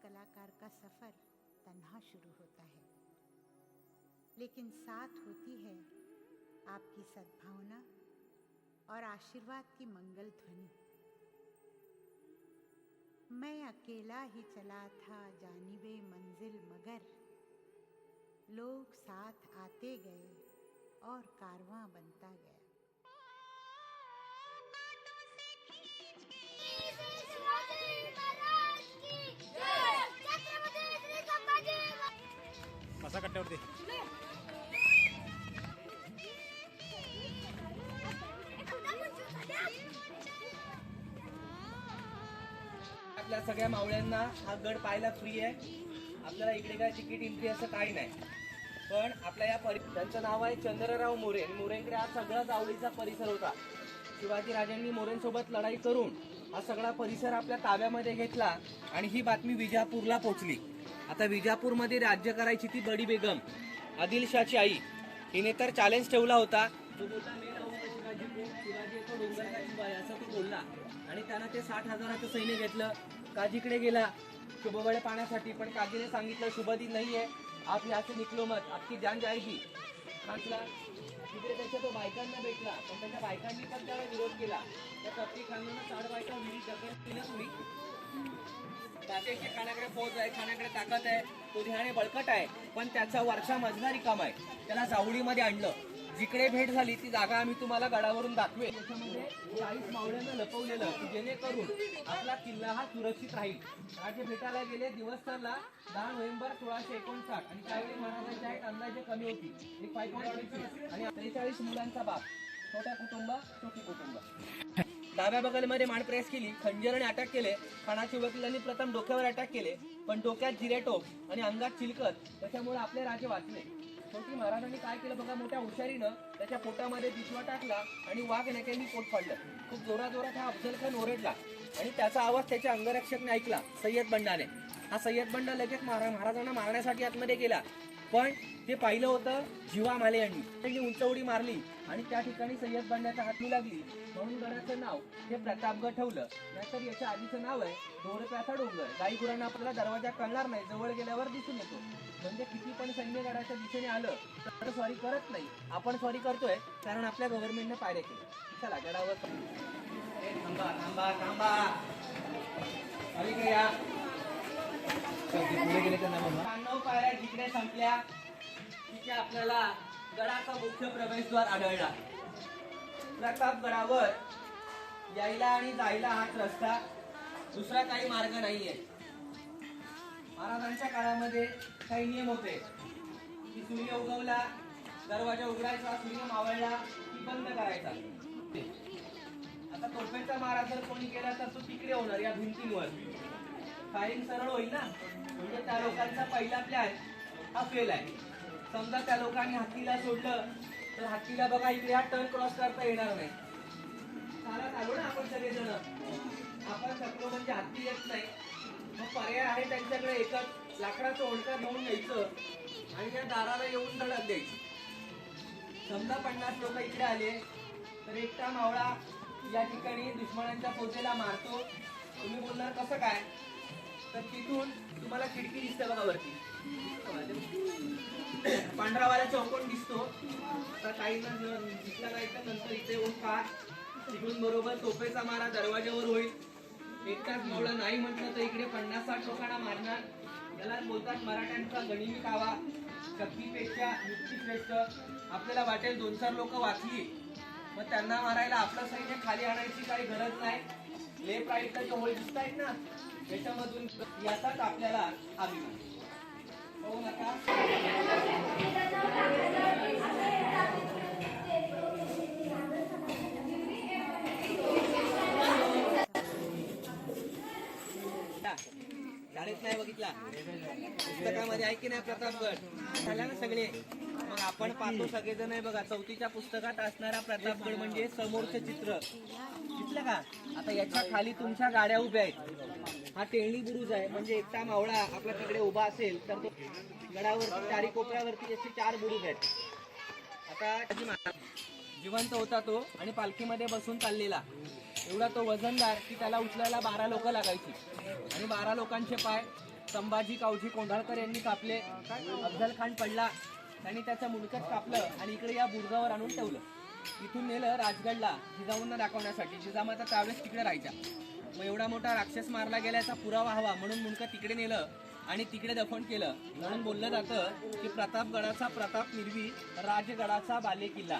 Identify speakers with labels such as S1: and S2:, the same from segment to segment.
S1: कलाकार का सफर तन्हा शुरू होता है, लेकिन साथ होती है आपकी सद्भावना और आशीर्वाद की मंगल ध्वनि। मैं अकेला ही चला था जानिबे मंजिल, मगर लोग साथ आते गए और कारवां बनता गया।
S2: कसा कट्ट्यावरती
S3: आपल्या सगळ्या मावळ्यांना हा गड पाहायला फ्री आहे. आपल्याला इकडे काय तिकीट एंट्री असं काही नाही. पण आपल्या या त्यांचं नाव आहे चंद्रराव मोरे. आणि मोरेंकडे हा सगळा जावळीचा परिसर होता. शिवाजी राजांनी मोरेंसोबत लढाई करून हा सगळा परिसर आपल्या ताब्यामध्ये घेतला आणि ही बातमी विजापूरला पोहोचली. आता विजापूरमध्ये राज्य करायची ती बडी बेगम आदिलशाची आई, हिने तर चॅलेंज ठेवला होता, जो बोलला मी राहूंगा शिवाजी को, शिवाजी को डोंगर का शिवाय, असं तो बोलला. आणि त्यानं ते 60,000चं सैन्य घेतलं. काजीकडे गेला शुभवेळे पाण्यासाठी, पण काजीने सांगितलं शुभदी नाही आहे, आप यहाँ से निकलो मत, आपकी जान जाएगी. तिकडे त्याच्या तो बायकांना भेटला, पण त्याच्या बायकांनी पण त्याला विरोध केला. त्या कपटी खांदून 60 बायका विहिरी दखल केलं. तुम्ही खाण्याकडे फौज आहे, खाण्याकडे ताकद आहे, तो ध्याने बळकट आहे, पण त्याचा वरचा मजला रिकामा आहे. त्याला जावळीमध्ये आणलं. जिकडे भेट झाली ती जागा आम्ही तुम्हाला गडावरून दाखवे. त्याच्यामध्ये 40 मावळ्यांना लपवलेलं, की जेणेकरून आपला किल्ला हा सुरक्षित राहील. राजे भेटायला गेले. दिवस ठरला 10 नोव्हेंबर 1659. आणि त्यावेळी महाराजांची हाईट अंदाजे कमी होती, 1.25 आणि 43 मुलांचा बाप. छोट्या कुटुंब, छोटी कुटुंब. डाव्या बगलमध्ये मान प्रेस केली, खंजराने अटॅक केले. खानाची वकिलांनी प्रथम डोक्यावर अटॅक केले, पण डोक्यात जिरेटोप आणि अंगात चिलकत, त्याच्यामुळे आपले राजे वाचले. शेवटी महाराजांनी काय केलं बघा, मोठ्या हुशारीनं त्याच्या पोटामध्ये बिछवा टाकला आणि वाघ नेक्यांनी पोट फाडलं. खूप जोराजोरात हा अफजल खान ओरडला आणि त्याचा आवाज त्याच्या अंगरक्षकने ऐकला, सय्यद बंडाने. हा सय्यद बंडा लगेच महाराजांना मारण्यासाठी आतमध्ये गेला, पण ते पाहिलं होतं जिवा माले यांनी. त्यांनी उंच उडी मारली आणि त्या ठिकाणी सय्यद बंड्याचा हातू लागली. म्हणून गडाचं नाव हे प्रतापगड ठेवलं. नाहीतर याच्या आधीचं नाव आहे दोरप्याचा डोंगर. गाई गुरांना आपल्याला दरवाजा कळणार नाही, जवळ गेल्यावर दिसून येतो. म्हणजे किती पण सैन्य गडाच्या दिशेने आलं तर स्वारी करत नाही. आपण स्वारी करतोय कारण आपल्या गव्हर्नमेंटने पायऱ्या केल्या. चला गडावर थांबा थांबा थांबा, या पुढे गेले त्यांना 99 पायऱ्या जिकडे संपल्या तिथे आपल्याला गडाचा मुख्य प्रवेशद्वार आढळला. प्रतापगडावर यायला आणि जायला हाच रस्ता, दुसरा काही मार्ग नाहीये. महाराजांच्या काळामध्ये काही नियम होते की सूर्य उगवला दरवाजा उघडायचा, सूर्य मावळला की बंद करायचा. आता तोफेचा मारा जर कोणी केला तर तो तिकडे होणार या भिंतींवर. फायरिंग सरळ होईल ना, म्हणजे त्या लोकांचा पहिला प्लॅन हा फेल आहे. समजा त्या लोकांनी हत्तीला सोडलं तर हत्तीला बघा इकडे हा टर्न क्रॉस करता येणार नाही. चालत आलो ना आपण सगळेजण, आपण शकलो म्हणजे हत्ती येत नाही. मग पर्याय आहे त्यांच्याकडे एकच, लाकडाचं ओंडका घेऊन यायचं आणि त्या दाराला येऊन धडक द्यायची. समजा 50 लोक इकडे आले तर एकटा मावळा या ठिकाणी दुश्मनांच्या फौजेला मारतो. तुम्ही बोलणार कसं काय, तर तिथून तुम्हाला खिडकी दिसते बघा वरती, पांढरावाला चौकोन दिसतो. आता काहींना दिसला नाही तर नंतर इथे येऊन पहा, तिकडून बरोबर तोफेचा मारा दरवाज्यावर होईल. एकटाच मावळा नाही म्हटलं तर इकडे 50-60 लोकांना मारणार. याला बोलतात मराठ्यांचा गनिमी कावा. शक्तीपेक्षा युक्ती श्रेष्ठ. आपल्याला वाटेल 2-4 लोक वाचली मग त्यांना मारायला आपलं सैन्य खाली आणायची काही गरज नाही. लेफ्ट राईटला जे होल दिसत आहेत ना, त्याच्यामधून याचाच आपल्याला अभिमान. बघू नका शाळेत नाही बघितला, पुस्तकामध्ये आहे की नाही प्रतापगड झाला ना सगळे. मग आपण पाहतो सगळेजण आहे बघा, 4थीच्या पुस्तकात असणारा प्रतापगड म्हणजे समोरचं चित्र दिसलं का. आता याच्या खाली तुमच्या गाड्या उभ्या आहेत. हा टेळणी बुरुज आहे, म्हणजे एकटा मावळा आपला तिकडे उभा असेल तर तो गडावरती चारी कोपऱ्यावरती असे 4 बुरुज आहेत. आता जिवंत होता तो आणि पालखीमध्ये बसून चाललेला. एवढा तो वजनदार की त्याला उचलायला 12 लोक लागायची आणि 12 लोकांचे पाय संभाजी कावजी कोंढाळकर यांनी कापले. अफजल खान पडला, त्यांनी त्याचं मुंडकच कापलं आणि इकडे या बुरुजावर आणून ठेवलं. इथून नेलं राजगडला जिजाऊंना दाखवण्यासाठी. जिजामाता त्यावेळेस तिकडे राहायच्या. मग एवढा मोठा राक्षस मारला गेल्याचा पुरावा हवा म्हणून मुंडकं तिकडे नेलं आणि तिकडे दफन केलं. म्हणून बोललं जातं की प्रतापगडाचा प्रताप मिरवी राजगडाचा बाले किल्ला.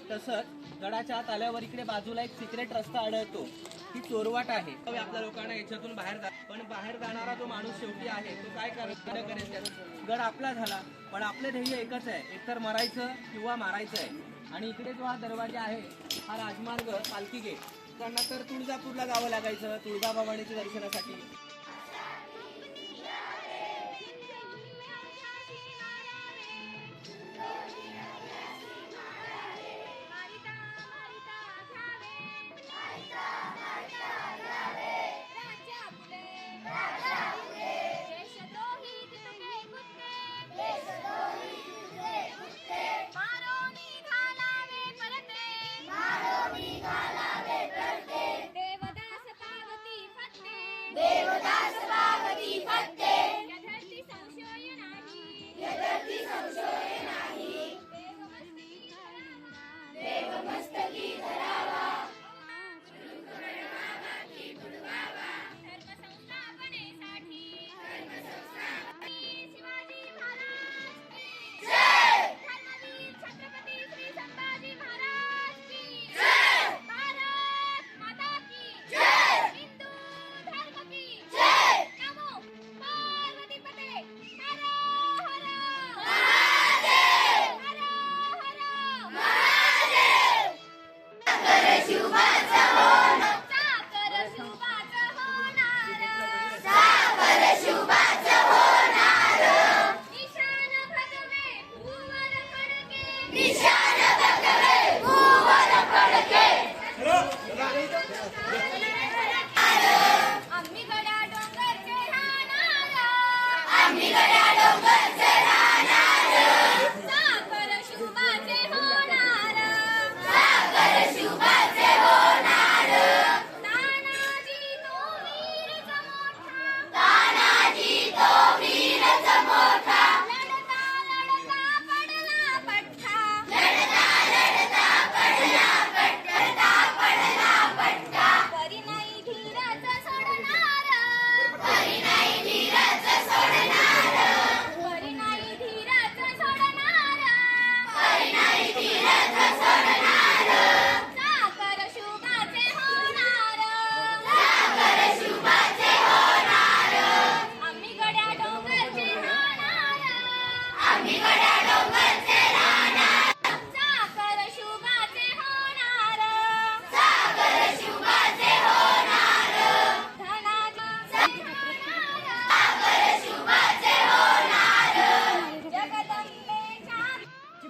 S3: तसंच गडाच्या आत आल्यावर इकडे बाजूला एक सिक्रेट रस्ता आढळतो. ही चोरवाट आहे. आपल्या लोकांना याच्यातून बाहेर पण बाहेर जाणारा जो माणूस शेवटी आहे तो काय करेल त्यात. गड आपला झाला पण आपले ध्येय एकच आहे, एकतर मरायचं किंवा मारायचं आहे. आणि इकडे जो हा दरवाजा आहे हा राजमार्ग पालखी गेट. त्यांना तर तुळजापूरला जावं लागायचं तुळजाभवानीच्या दर्शनासाठी.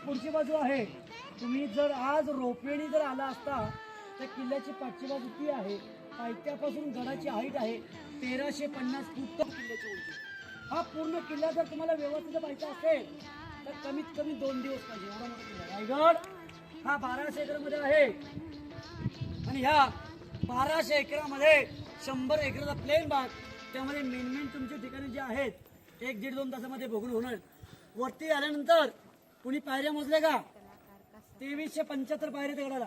S2: पुढची बाजू आहे. तुम्ही जर आज रोपवेने जर आला असता तर किल्ल्याची पाठची बाजू ती आहे. पायथ्यापासून गडाची हाईट आहे 1350 फूट किल्ल्याची उंची. हा पूर्ण किल्ला जर तुम्हाला व्यवस्थित पाहायचा असेल तर कमीत कमी 2 दिवस पाहिजे. एवढा मोठा किल्ला रायगड हा 1200 एकरमध्ये आहे आणि ह्या 1200 एकरामध्ये 100 एकराचा प्लेन भाग, त्यामध्ये मेन तुमचे ठिकाणे जे आहेत 1-1.5-2 तासामध्ये बघून होणार. वरती आल्यानंतर कुणी पायऱ्या मोजल्या का? 2375 पायऱ्या त्या गडाला.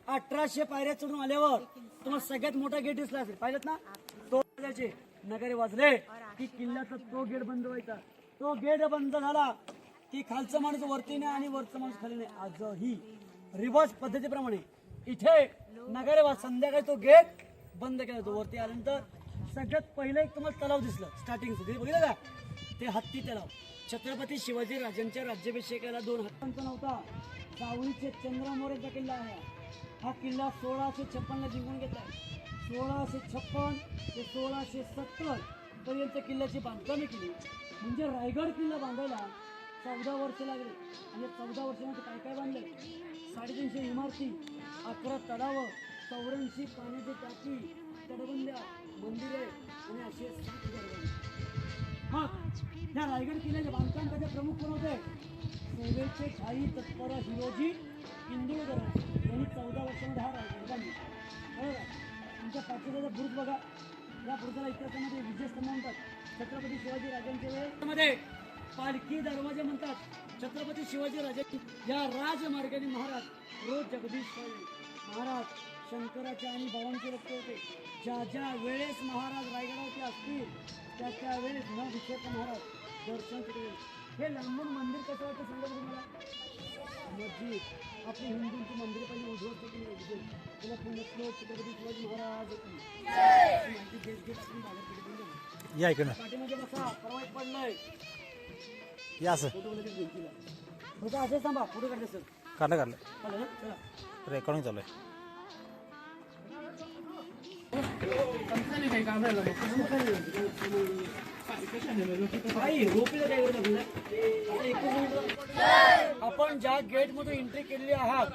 S2: 1800 पायऱ्या चढून आल्यावर तुम्हाला सगळ्यात मोठा गेट दिसला असेल, पाहिलं ना? तो नगारे वाजले की किल्ल्याचा तो गेट बंद व्हायचा. तो गेट बंद झाला की खालचा माणूस वरती नाही आणि वरचा माणूस खाली नाही. आजही रिव्हर्स पद्धतीप्रमाणे इथे नगारे वाज संध्याकाळी तो गेट बंद केला जातो. वरती आल्यानंतर सगळ्यात पहिलं एक तुम्हाला तलाव दिसलं स्टार्टिंग सुद्धा बघितलं का? ते हत्ती तलाव. छत्रपती शिवाजी राजांच्या राज्याभिषेकाला 2 हत्तींचा नव्हता. सावळीचे चंद्र मोरेचा किल्ला आहे. हा किल्ला 1656 जिंकून घेतलाय. 1656 ते 1670 पर्यंत किल्ल्याची बांधकामे केली. म्हणजे रायगड किल्ला बांधायला 14 वर्ष लागले. आणि 14 वर्षामध्ये काय काय बांधलं? 350 इमारती, 11 तलाव, 84 पाण्याची टाकी, तटबंद्या, मंदिरे आणि असे 7 गड. हा या रायगड किल्ल्याचे बांधकाम त्याचे प्रमुख कोण होते? सेवेचे शाही तत्पर हिरोजी इंदुरकर यांनी 14 वर्षामध्ये हा रायगड बांधला. बरोबर. तुमच्या पाठीचा बुरुज बघा. या बुरुजाला इतिहासामध्ये विजयस्तंभ म्हणतात. छत्रपती शिवाजी राजांच्या वेळेमध्ये पालखी दरवाजे म्हणतात. छत्रपती शिवाजी राजांची या राजमार्गाने महाराज रोज जगदीश महाराज शंकराच्या आणि भावांचे रक्त होते. ज्या ज्या वेळेस महाराज रायगडावरती असतील त्या त्या वेळेस न विसरता महाराज दर्शन केले. हे लांबून मंदिर कसं वाटतं सांगा तुम्हाला. मस्जिद आपली हिंदूंची मंदिर पहिले उद्ध्वस्त केली पाहिजे. त्याला पुण्यश्लोक छत्रपती शिवाजी महाराज माहिती देश घेत
S4: या इकडं
S2: पाठीमध्ये बसा. परवा एक पडलंय
S4: या असं
S2: फोटो लगेच घेतला होता. असेच थांबा फोटो काढले सर.
S4: काढलं
S2: काढलं ना चला.
S4: रेकॉर्डिंग चालू आहे.
S2: आपण ज्या गेट मधून एंट्री केलेली आहात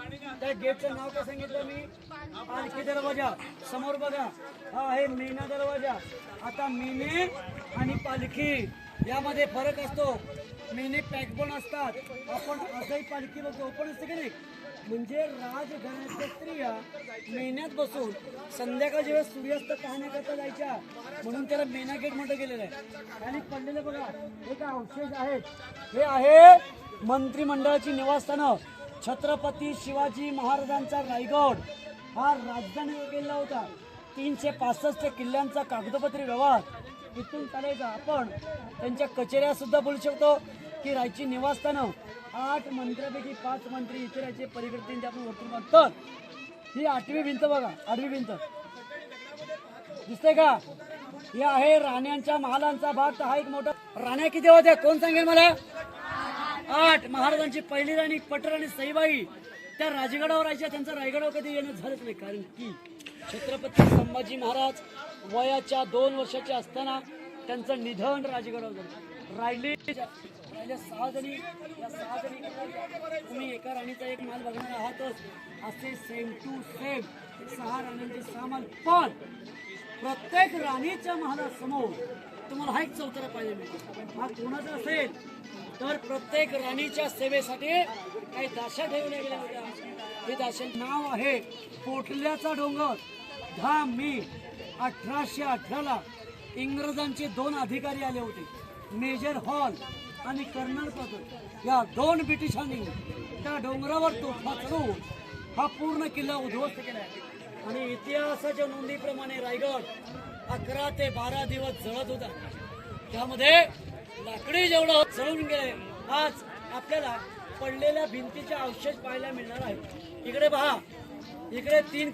S2: त्या गेटचं नाव काय सांगितलं मी. पालखी दरवाजा. समोर बघा हा आहे मेना दरवाजा. आता मेने आणि पालखी यामध्ये फरक असतो. मेने पॅकबोन असतात. आपण असंही पालखी बघतो ओपन असते की नाही. म्हणजे राजघराण्याच्या स्त्रिया मेन्यात बसून संध्याकाळ जेव्हा सूर्यास्त पाहण्याकरता जायच्या म्हणून त्याला मेना गेट म्हटलं गेलेलं आहे. आणि पडलेलं बघा हे काय अवशेष आहेत. हे आहे मंत्रिमंडळाची निवासस्थानं. छत्रपती शिवाजी महाराजांचा रायगड हा राजधानीवर गेला होता. 365 किल्ल्यांचा कागदपत्री व्यवहार इथून चालायचा. आपण त्यांच्या कचेऱ्या सुद्धा बोलू शकतो की रायची निवासस्थानं. 8 मंत्र्यापैकी 5 मंत्री इथे राहायचे. पलीकडे ते आपण वरतून बांधतो. ही 8वी भिंत बघा. 8वी भिंत दिसते का. हे आहे राण्यांच्या महालांचा भाग. तर हा एक मोठा. राण्या किती होत्या कोण सांगेल मला. 8. महाराजांची पहिली राणी पटराणी सईबाई त्या राजगडावर राहायच्या. त्यांचं रायगडावर कधी येणं झालंच नाही. कारण की छत्रपती संभाजी महाराज वयाच्या 2 वर्षाचे असताना त्यांचं निधन राजगडावर झालं. राहिल्या 6 जणी. या 6 जणी तुम्ही एका राणीचा एक माल बघणार आहातच. असे सेम टू सेम 6 राण्यांचे 6 माल. पण प्रत्येक राणीच्या महालासमोर तुम्हाला हा एक चौतरा पाहिजे मिळतो. हा कोणाचा असेल तर प्रत्येक राणीच्या सेवेसाठी काही दाशा ठेवल्या गेल्या होत्या. हे दाशा नाव आहे पोटल्याचा डोंगर. 10 मे 1818 इंग्रजांचे 2 अधिकारी आले होते. मेजर हॉल आणि कर्नल पदर या 2 ब्रिटिशांनी त्या डोंगरावर तोफा चढवून हा पूर्ण किल्ला उद्ध्वस्त केला. आणि इतिहासाच्या नोंदीप्रमाणे रायगड 11 ते 12 दिवस जळत होता. त्यामध्ये लाकडी जेवढं जळून गेले. आज आपल्याला पडलेल्या भिंतीचे अवशेष पाहायला मिळणार आहे. इकडे पहा. इकडे 3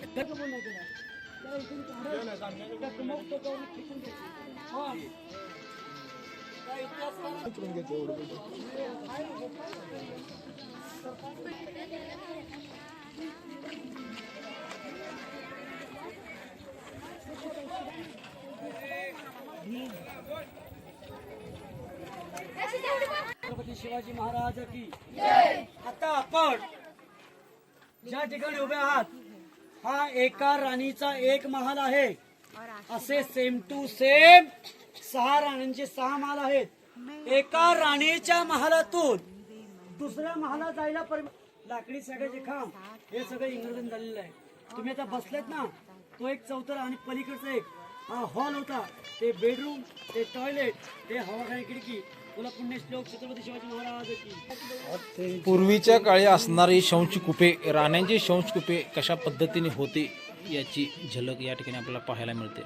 S2: छत्रपती शिवाजी महाराज की जय. आता आपण ज्या ठिकाणी उभे आहात हा एका राणीचा एक महाल आहे. असे सेम टू सेम 6 राण्यांचे 6 महाल आहेत. एका राणीच्या महालातून दुसऱ्या महालात जायला लाकडी सगळ्याचे खांब हे सगळं इंग्रजांनी झालेलं आहे. तुम्ही आता बसलेत ना तो एक चौतरा आणि पलीकडचा एक हा हॉल होता. ते बेडरूम ते टॉयलेट ते हवाखाना खिडकी. तुला पुण्यश्लोक छत्रपती शिवाजी महाराज की.
S4: पूर्वीच्या काळी असणारी शौचकूपे राण्यांची शौचकूपे कशा पद्धतीने होते याची झलक या ठिकाणी आपल्याला पाहायला मिळते.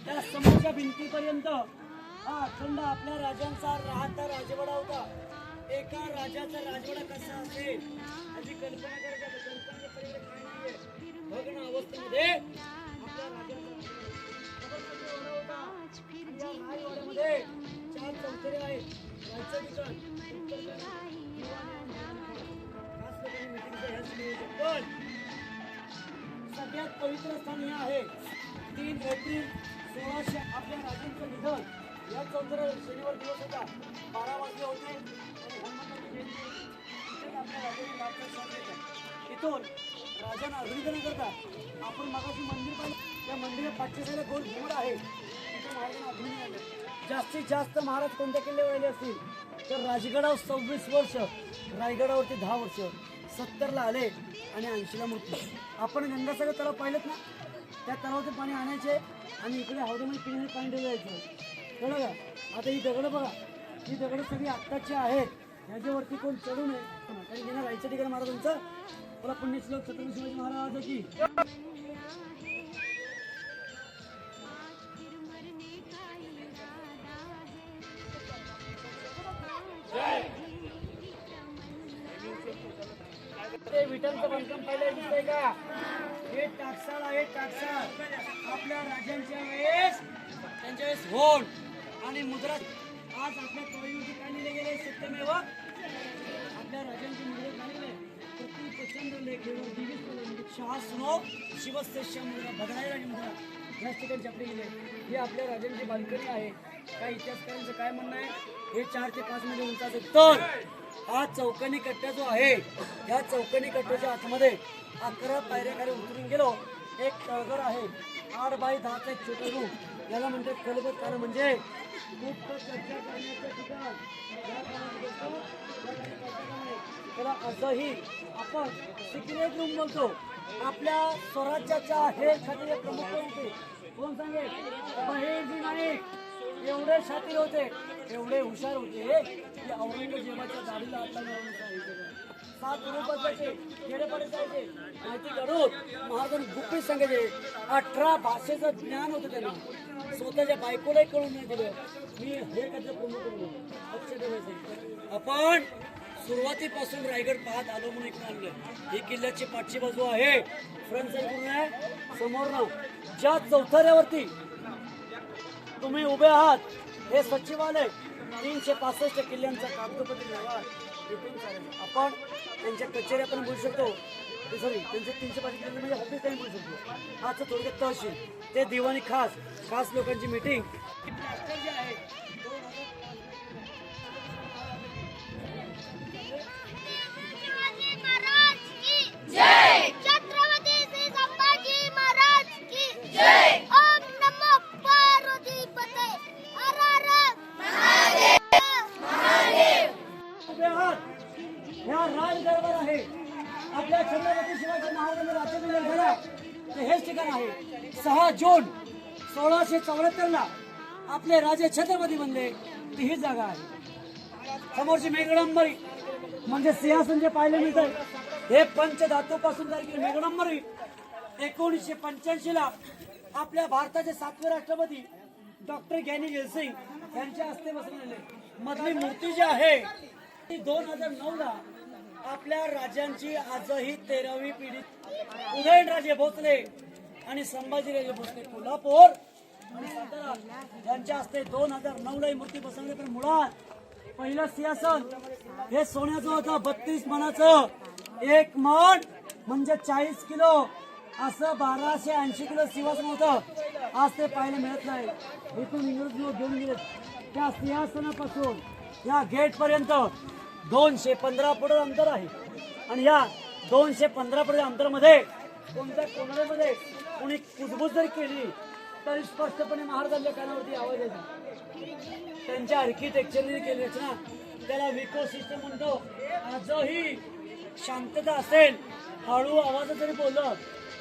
S2: त्या समोरच्या भिंतीपर्यंत हा अखंड आपल्या राजांचा राहता राजवाडा होता. एका राजाचा राजवाडा कसा असेल याची कल्पना करायची. कल्पनेच्या पलीकडे काय नाहीये. भग्न अवस्थेमध्ये आपल्या राजांचा होता. या राजवाड्यामध्ये 4 चौथरे आहेत. राहायचं ठिकाण पण सगळ्यात पवित्र स्थान हे आहे. 3 एप्रिल 1600 आपल्या राजांचं निधन या चौथऱ्यावर शनिवार दिवस होता. 12 वाजले होते आणि हनुमंताची जयंती इथेच आपल्या राजांनी राजचा सण घेतला. इथून राजांना अभिनंदन करतात. आपण मगाशी मंदिर पाहिलं. त्या मंदिरात पाठच्या साईडला गोल घुमट आहे. तिथे महाराजांना अभिनंदन आलं. जास्तीत जास्त महाराज कोणत्या किल्ल्यावर आले असतील तर राजगडावर 26 वर्ष, रायगडावरती 10 वर्ष. 70ला आले आणि 80ला मृत्यू. आपण गंगासागर तलाव पाहिलेत ना. त्या तलावातून पाणी आणायचे आणि इकडे हौदामध्ये पिण्याचे पाणी ठेवायचं. कळलं का? आता ही दगडं बघा, ही दगडं सगळी आत्ताची आहेत. ह्याच्यावरती कोण चढू नये. काही घेणार राहायचं ठिकाण महाराजांचं. मला पुण्यश्लोक छत्रपती शिवाजी महाराज की ते विठ्ठलचं बांधकाम पाहिलं दिसतंय का? हे टाकसाळ आहे, टाकसाळ. आपल्या राजांच्या वेळेस त्यांच्या वेळेस होड आणि मुद्रा. आज आपल्या कवयीमध्ये काय लिहिले गेले? सत्यमेव. आपल्या राजांची मुद्रा काय लिहिले? पृथ्वी प्रचंड लेखेवर दिवीस शासनो शिवस्तेश्य मुद्रा बदलायला मुद्रा याच ठिकाणी छापले गेले. हे आपल्या राजांची बाल्कनी आहे. काय इतिहासकारांचं काय म्हणणं आहे? हे 4 ते 5 मध्ये उंचाचं. तर हा चौकनी कट्टा जो आहे, या चौकनी कट्ट्याच्या आतमध्ये 11 पायऱ्याखाली उतरून गेलो. एक तळघर आहे, 8 बाय 10चं एक छोटं रूम. याला म्हणतात कलबत काल, म्हणजे खूप चर्चा करण्याचं ठिकाण. त्याला आजही आपण सिक्रेट रूम बोलतो. आपल्या स्वराज्याच्या हे खाते प्रमुख कोण होते? कोण सांगेल? बहिर्जी नाईक. एवढे शातीर होते, एवढे हुशार होते की औरंगजेबाच्या दाढीला हात लावून 7 रुपयाचे खेडेपाडे जायचे, माहिती काढून महाराजांनी गुपित सांगायचे. 18 भाषेचं ज्ञान होतं त्यांना. स्वतःच्या बायकोलाही कळून नाही दिलं. मी हे त्याचं प्रमुख लक्ष ठेवायचं. आपण सुरुवातीपासून रायगड पाहत आलो म्हणून इकडे आणलं. ही किल्ल्याची पाठची बाजू आहे. फ्रंट साईड पूर्ण आहे. समोरनं ज्या चौथऱ्यावरती तुम्ही उभे आहात, हे सचिवालय. 365 किल्ल्यांचा कागदोपत्री व्यवहार इथून चालेल. आपण त्यांच्या कचेऱ्या पण बोलू शकतो. सॉरी, त्यांचे 305 किल्ले म्हणजे ऑफिस काही बोलू शकतो. हाच थोडक्यात तहसील. ते दिवाणी खास लोकांची मीटिंग. जे आहे राजदरबार आहे. आपल्या छत्रपती शिवाजी महाराजांनी राज्याभिषेक झाला ते हेच ठिकाण आहे. 6 जून 1674 ला आपले राजे छत्रपती बनले. ती ही जागा आहे. समोरची मेघडंबरी म्हणजे सिंहासन जे पाहायला मिळतंय, हे पंचधातूपासून तयार केलेली मेघडंबरी 1985 ला आपल्या भारताचे 7वे राष्ट्रपती डॉक्टर ज्ञानी जयसिंग यांच्या हस्ते बसवलेले. मधली मूर्ती जी आहे ती 2009 ला आपल्या राजांची आजही 13वी पिढी उदयनराजे भोसले आणि संभाजीराजे भोसले कोल्हापूर आणि सातारा यांच्या हस्ते 2009 ला ही मूर्ती बसवली. पण मुळात पहिलं सिंहासन हे सोन्याचं होतं. 32 मणाचं. 1 मण म्हणजे 40 किलो असं 1280 किलो सिंहासन होतं. आज ते पाहायला मिळत नाही. इथून इंग्रज लोक घेऊन गेले. त्या सिंहासनापासून या गेट पर्यंत 215 फूट अंतर आहे. आणि या 215 फूट अंतरामध्ये कोणत्या कोणामध्ये कोणी कुजबूज जरी केली तरी स्पष्टपणे महाराजांच्या कानावरती आवाज येतो. त्यांच्या आर्किटेक्चरने केली रचना त्याला विको सिस्टम म्हणतो. आजही शांतता असेल, हळू आवाज जरी बोललं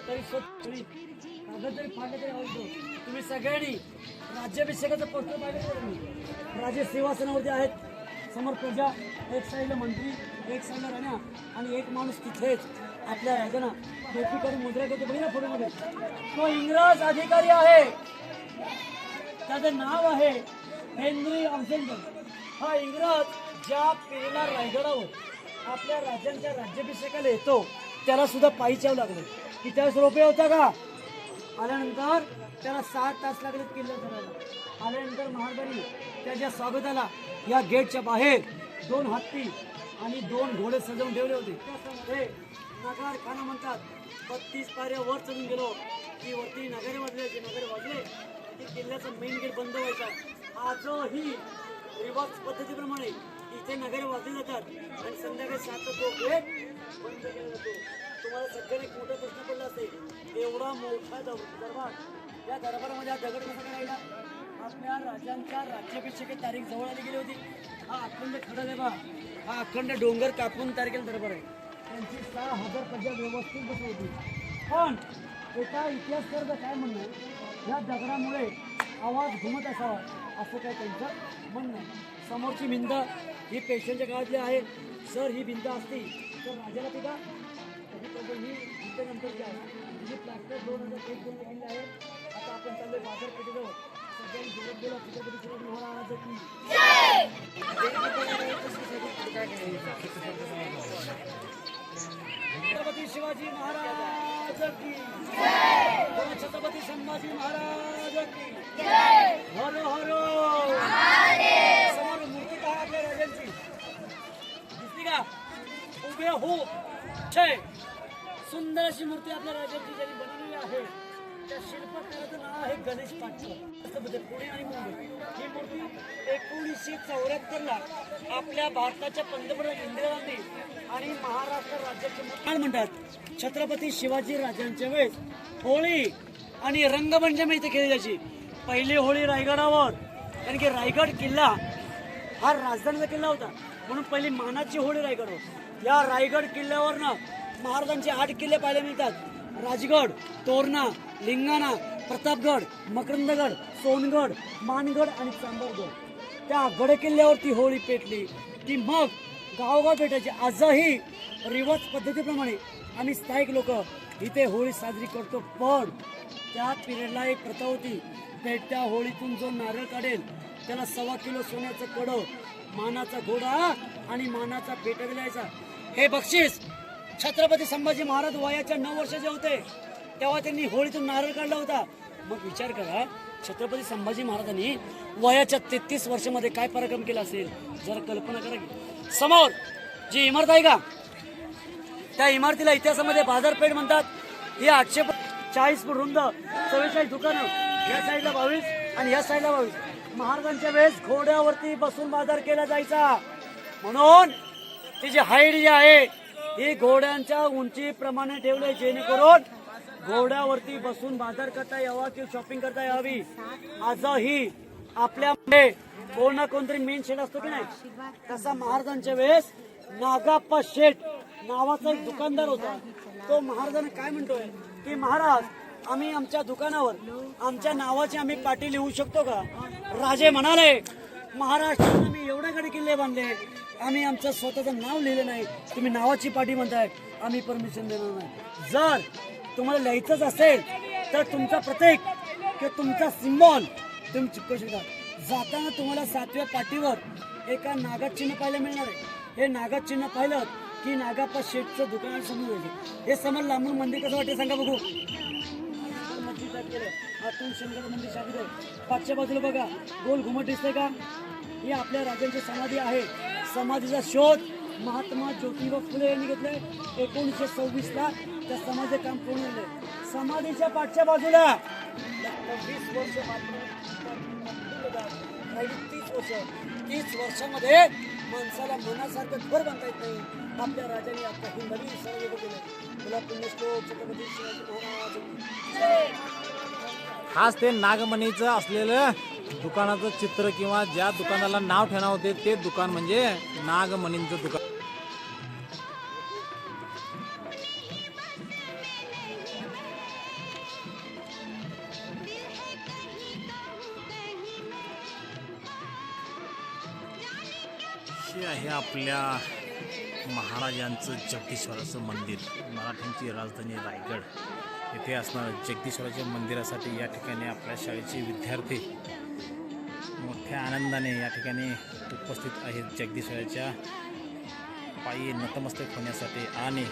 S2: तरी कागद जरी फाडलं तरी आवाज येतो. तुम्ही सगळ्यांनी राज्याभिषेकाचं पोस्टर पाहिलं. राजे सिंहासनावरती आहेत. समोर प्रजा, एक साईडला मंत्री, एक साईडला राण्या आणि एक माणूस तिथेच आपल्या राजांना टोपी करून मुद्रा करतो. बघा फोटोमध्ये तो इंग्रज अधिकारी आहे. त्याचं नाव आहे हेनरी ऑक्झेंडर. हा इंग्रज ज्या पेरेला रायगडावर आपल्या राजांच्या राज्याभिषेकाला येतो त्याला सुद्धा पायी चाव लागलं. की त्यावेळेस रोपे होता का? आल्यानंतर त्याला 7 तास लागले किल्ला चढायला. आल्यानंतर महाराजांनी त्याच्या स्वागताला या गेटच्या बाहेर 2 हत्ती आणि 2 घोडे सजवून ठेवले होते. ते नगार खाना म्हणतात. 32 पायऱ्या वर चढून गेलो की वरती नगारे वाजले की किल्ल्याचा मेन गेट बंद व्हायचा. आजही रिवाज पद्धतीप्रमाणे इथे नगारे वाजले जातात आणि संध्याकाळी 7 तो गेट बंद केला जातो. तुम्हाला सगळ्यांनी मोठा प्रश्न पडला असेल, एवढा मोठा दरबार, या दरबारामध्ये हा दगड कसा करायला? आपल्या राजांच्या राज्याभिषेकाची तारीख जवळ आली गेली होती. हा अखंड खडक आहे बा. हा अखंड डोंगर कापून तयार केलेला दरबार आहे. त्यांची 6000 प्रजा व्यवस्थित बसली होती. पण एका इतिहासकाराचं काय म्हणणं, या दगडामुळे आवाज घुमत असावा असं काय त्यांचं म्हणणं आहे. समोरची भिंत ही पेशंटच्या काळातली आहे. सर ही भिंत असती तर राजाला ती का ही भिंत नंतरची आहे. ही प्लॅस्टर 2001 मध्ये केलेली आहे. आता आपण चाललोय बाजारपेठेजवळ. सगळ्यांनी जोरात बोला छत्रपती शिवाजी महाराज की छत्रपती शिवाजी महाराज की बोला छत्रपती संभाजी महाराज की हर हर समोर मूर्ती का आपल्या राजांची दिसली का उभे हो छे सुंदर अशी मूर्ती आपल्या राजांची ज्यांनी बनवलेली आहे. त्या शिल्पकाराचं नाव आहे गणेश पाटकर. पुणे आणि मुंबई. ही मूर्ती 1974 ला आपल्या भारताच्या पंतप्रधान इंदिरा गांधी आणि महाराष्ट्र राज्याचे काय म्हणतात छत्रपती शिवाजी राजांच्या वेळेस होळी आणि रंगपंचमी इथे केली जायची. पहिली होळी रायगडावर, कारण की रायगड किल्ला हा राजधानीचा किल्ला होता म्हणून पहिली मानाची होळी रायगडवर. या रायगड किल्ल्यावर ना महाराजांचे 8 किल्ले पाहायला मिळतात. राजगड, तोरणा, लिंगाणा, प्रतापगड, मकरंदगड, सोनगड, मानगड आणि चांबरगड. त्या गड किल्ल्यावर ती होळी पेटली की मग गावगाव पेटायची. आजही रिवर्स पद्धतीप्रमाणे आम्ही स्थायिक लोक इथे होळी साजरी करतो. पण त्या पिरियडला एक प्रथा होती. पेटत्या होळीतून जो नारळ काढेल त्याला 1.25 किलो सोन्याचं कडं, मानाचा घोडा आणि मानाचा पेटा द्यायचा. हे बक्षीस छत्रपती संभाजी महाराज वयाच्या 9 वर्षाचे होते तेव्हा त्यांनी होळीतून नारळ काढला होता. मग विचार करा छत्रपती संभाजी महाराजांनी वयाच्या 33 वर्षामध्ये काय पराक्रम केला असेल. जरा कल्पना करा की समोर जी इमारत आहे का त्या इमारतीला इतिहासामध्ये बाजारपेठ म्हणतात. ही 840 फूट रुंद, 44 दुकानं, या साईडला 22 आणि या साईडला 22. महाराजांच्या वेळेस घोड्यावरती बसून बाजार केला जायचा म्हणून तिची हाईट जी आहे ही घोड्यांच्या उंचीप्रमाणे ठेवले जेणेकरून घोड्यावरती बसून बाजार करता यावा किंवा शॉपिंग करता यावी. आजही आपल्यामध्ये कोण ना कोणतरी मेन शेड असतो की नाही तसा महाराजांच्या वेळेस नागाप्पा शेठ नावाचा एक दुकानदार होता. तो महाराजांना काय म्हणतोय की महाराज आम्ही आमच्या दुकानावर आमच्या नावाची आम्ही पाटी लिहू शकतो का. राजे म्हणाले महाराष्ट्रात आम्ही एवढे गड किल्ले बांधले आम्ही आमचं स्वतःचं नाव लिहिलं नाही, तुम्ही नावाची पाटी म्हणताय, आम्ही परमिशन देणार नाही. जर तुम्हाला लिहायचंच असेल तर तुमचा प्रतीक किंवा तुमचा सिम्बॉल तुम्ही चिपकू शकता. जाताना तुम्हाला 7व्या पाटीवर एका नागात चिन्ह पाहायला मिळणार आहे. हे नागात चिन्ह पाहिलं की नागाप्पा शेठचं दुकान समोर यायचं. हे समोर लांबून मंदिर कसं वाटते सांगा बघू. मस्जिद केलं आतून शंकर मंदिर शाबित आहे. पाठच्या बाजूला बघा गोल घुमट दिसतंय का. ही आपल्या राजांची समाधी आहे. समाधीचा शोध महात्मा ज्योतिबा फुले यांनी घेतलाय. 1926 ला त्या समाधीचे काम पूर्ण झाले. समाधीच्या पाठच्या बाजूला 20 वर्ष 30 वर्ष 30 वर्षामध्ये माणसाला मनासारखं घर बांधता येत नाही. आपल्या राजांनी आता ही नवीन सर्व केलं. तुला पुण्यश्लोक छत्रपती शिवाजी महाराज.
S4: खास ते नागमणीचं असलेलं दुकानाचं चित्र किंवा ज्या दुकानाला नाव ठेवणार होते ते दुकान म्हणजे नागमणींचं दुकान. हे आहे आपल्या महाराजांचं जगदीश्वराचं मंदिर. मराठ्यांची राजधानी रायगड येथे असणारं जगदीश्वराच्या मंदिरासाठी या ठिकाणी आपल्या शाळेचे विद्यार्थी मोठ्या आनंदाने या ठिकाणी उपस्थित आहेत. जगदीश्वराच्या पायी नतमस्तक होण्यासाठी आणि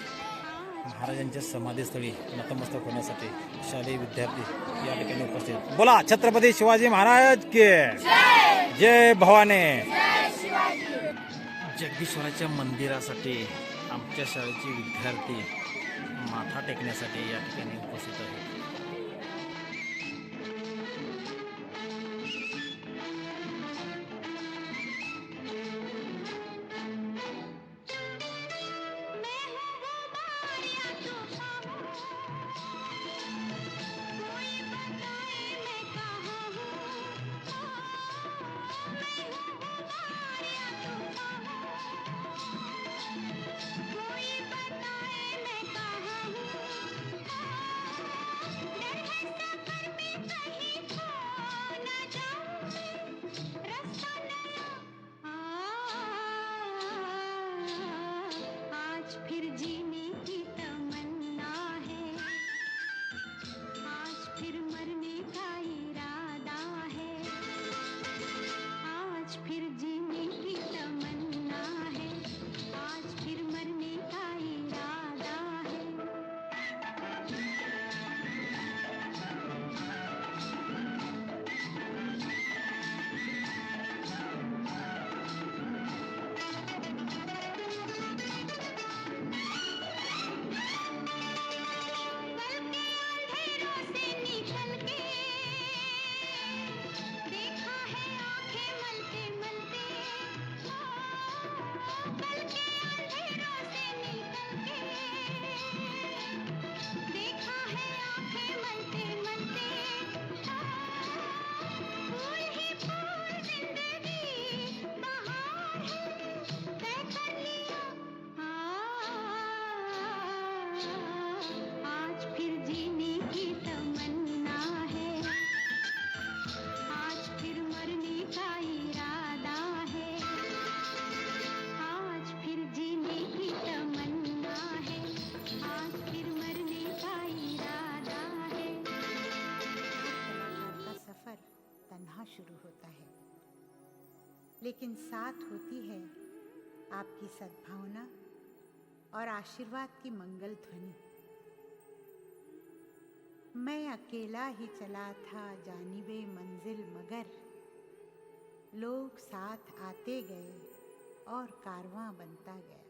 S4: महाराजांच्या समाधीस्थळी नतमस्तक होण्यासाठी शालेय विद्यार्थी या ठिकाणी उपस्थित. बोला छत्रपती शिवाजी महाराज के जय भवानी. जगदीश्वराच्या मंदिरासाठी आमच्या शाळेचे विद्यार्थी माथा टेकण्यासाठी या ठिकाणी उपस्थित आहेत.
S1: लेकिन साथ होती है आपकी सद्भावना और आशीर्वाद की मंगल ध्वनि। मैं अकेला ही चला था जानिबे मंजिल, मगर लोग साथ आते गए और कारवां बनता गया।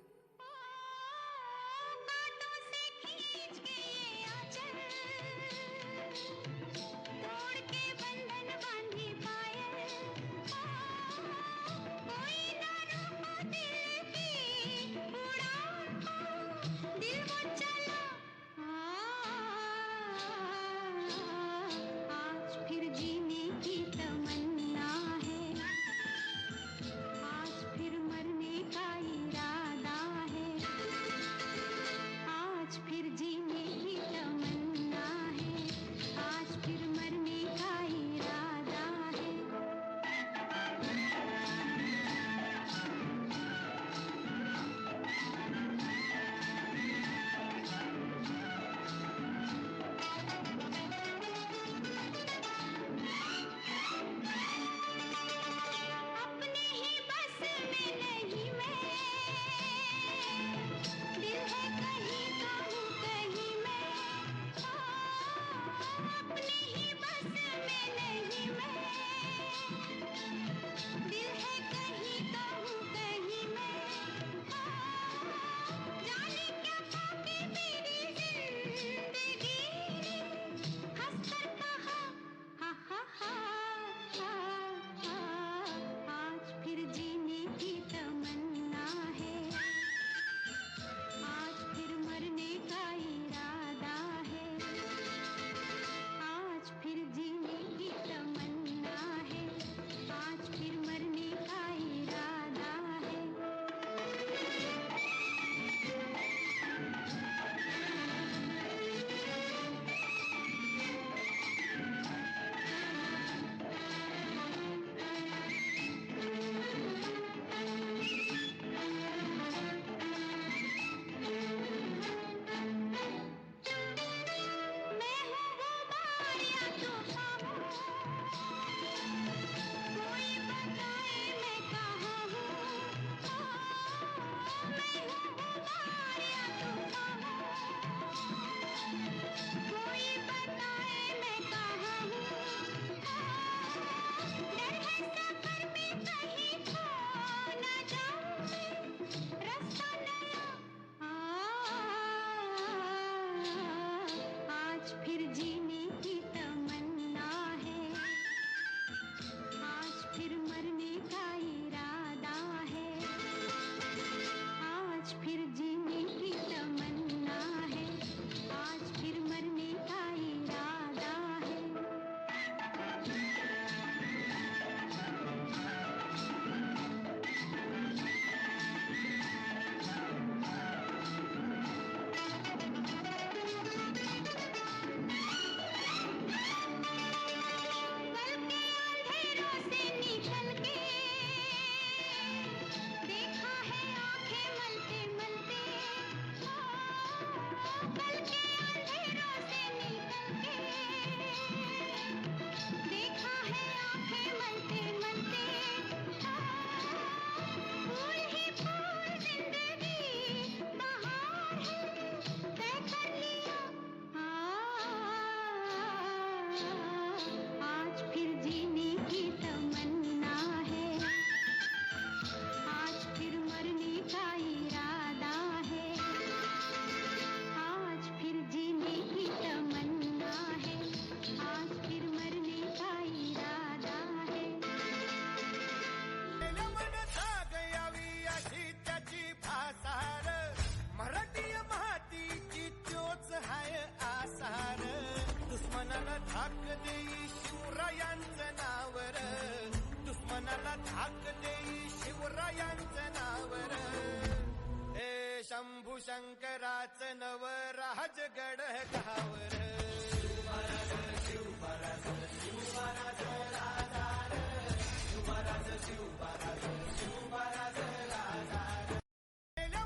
S5: शंभू शंकराचं नव राजगड गावर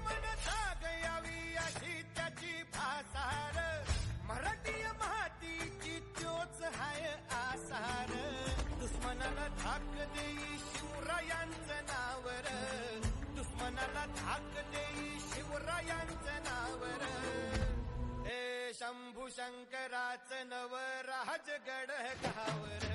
S5: मन जागयावी अशी त्याची भासार मराठी मातीची चोच हाय आसार दुश्मनाला धाक देई शिवरायांचं शिवशंकराच नव राजगड घावर